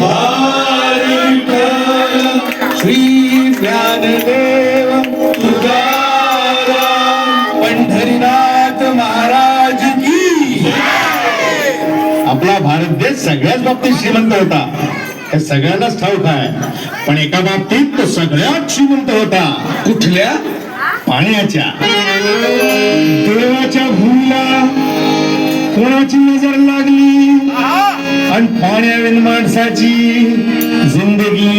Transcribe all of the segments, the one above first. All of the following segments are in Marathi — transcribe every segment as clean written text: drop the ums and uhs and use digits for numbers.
हरी विठ्ठल श्री ज्ञानदेव तुकाराम पंढरीनाथ महाराज की. आपला भारत देश सगळ्याच बाबतीत श्रीमंत होता हे सगळ्यांनाच ठाऊक आहे. पण एका बाबतीत तो सगळ्यात श्रीमंत होता. कुठल्या? पाण्याच्या. देवाच्या भूमीला कोणाची नजर लागली आणि पाण्याविन माणसाची जिंदगी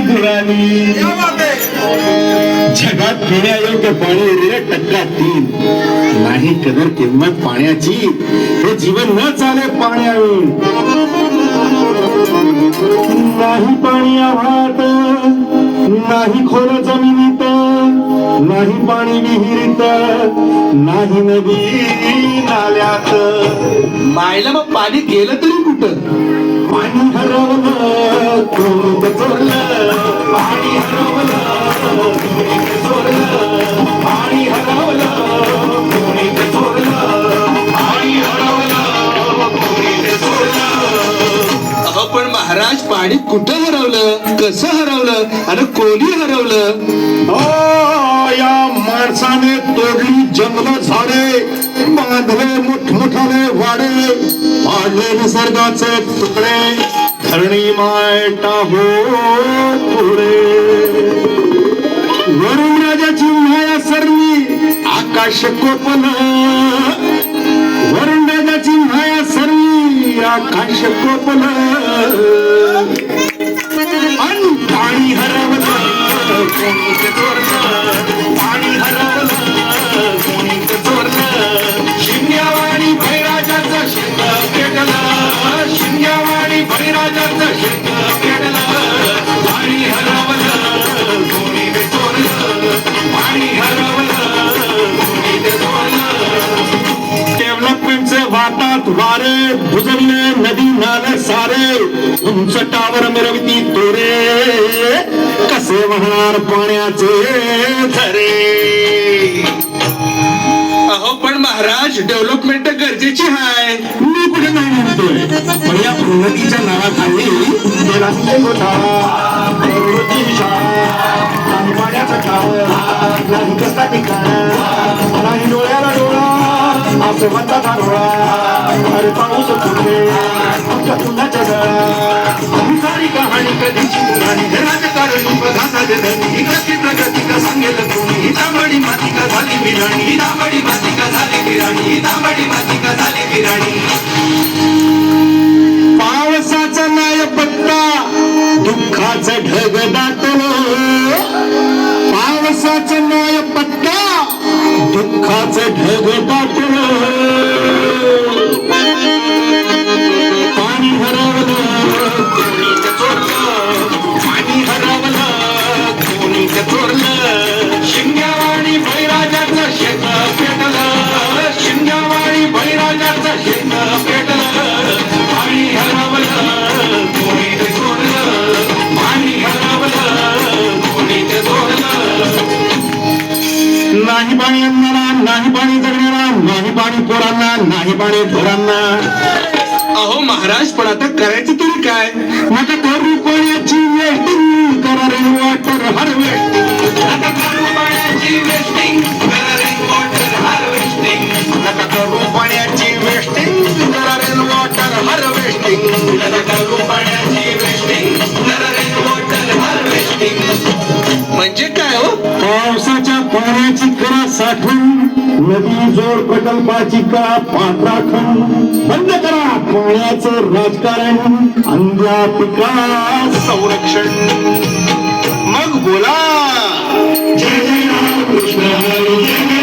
बुडाली. जगात पिण्यायोग्य पाणी उरले टक्का 3. नाही कदर किंमत पाण्याची हे जीवन न चाले पाण्याविन. नाही पाणी आभाळात, नाही खोल जमिनीत, नाही पाणी विहिरीत, नाही नदी नाल्यात. मायला मग पाणी गेलं तरी कुठं? पाणी हरवलं कोणी चोरलं, पाणी हरवलं कोणी चोरलं, पाणी हरवलं कोणी चोरलं, पाणी हरवलं कोणी चोरलं. अहो पण महाराज पाणी कुठं हरवलं, कसं हरवलं आणि कोणी हरवलं? या माणसाने तोडली जंगल झाडे, बांधले मोठमोठाले वाडे, पाडले निसर्गाचे तुकडे, धरणी माय टाहो पुढे. वरुण राजाची माया सरली आकाश कोपल, वरुण राजाची माया सरली आकाश कोपल. पाणी हरवलं कोणी चोरलं, पाणी हरवलं कोणी चोरलं. शिंग्यावाणी भैराजाचं शेत पेटलं, शिंग्यावाणी भैराजाचं शेत पेटलं. पाणी हरवलं कोणी चोरलं, पाणी हरवलं कोणी चोरलं. डेव्हलपमेंटचे वाटात वारे, बुजवले नदी नाले सारे, उंच टावर मिरवती तोरे, कसे वाहणार पाण्याचे झरे. अहो पण महाराज डेव्हलपमेंट गरजेची आहे. मी कुठे नाही म्हणतोय, पण या उन्नतीच्या नावाखाली रस्ते घोटाळा, प्रवृत्ती शाळा, नाही पाण्याचा टावर, नाही कसा ठिकाणा, नाही डोळ्याला डोळा असं म्हणतात डोळा. अरे पाऊस कुठे आमच्या पुण्याच्या जळा. ही सारी कहाणी कधीची पुराणी, हे राजकारण बघाचा जगणी, ही कशी प्रगती का सांगेल कोणी. ही तांबडी माती का झाली बिराणी, ही तांबडी माती का झाली बिराणी, ही तांबडी माती का झाली बिराणी. पावसाचा नाय पत्ता, दुःखाचं ढग दाटलं. पावसाचा नाय पत्ता, दुःखाचं ढग दाटलं. पाणी हरवलं कोणी चोरलं, पाणी हरवलं कोणी चोरलं. शिंग्यावाणी भैराजाचं शेत पेटलं, शिंग्यावाणी भैराजाचं शेत पेटलं. पाणी हरवलं कोणी चोरलं, पाणी हरवलं कोणी चोरलं. नाही पाणी आणणारा, नाही पाणी जगणारा, नाही पाणी पोरांना, नाही पाणी ढोरांना. अहो महाराज पण आता करायचं तरी काय? नका करू पाण्याची वेस्टिंग, करा रेन वॉटर हार्वेस्टिंग. नका करू पाण्याची वेस्टिंग, करा रेन वॉटर हार्वेस्टिंग. नका करू पाण्याची वेस्टिंग, करा रेन वॉटर हार्वेस्टिंग. नका करू पाण्याची वेस्टिंग, करा रेन वॉटर हार्वेस्टिंग. म्हणजे काय हो? पावसाच्या पाण्याची करा साठवण, नदी जोड प्रकल्पाची करा पाठराखण. बंद करा पाण्याचं राजकारण, अंध्या पिका संरक्षण. मग बोला जय जय राम कृष्ण हरी, जय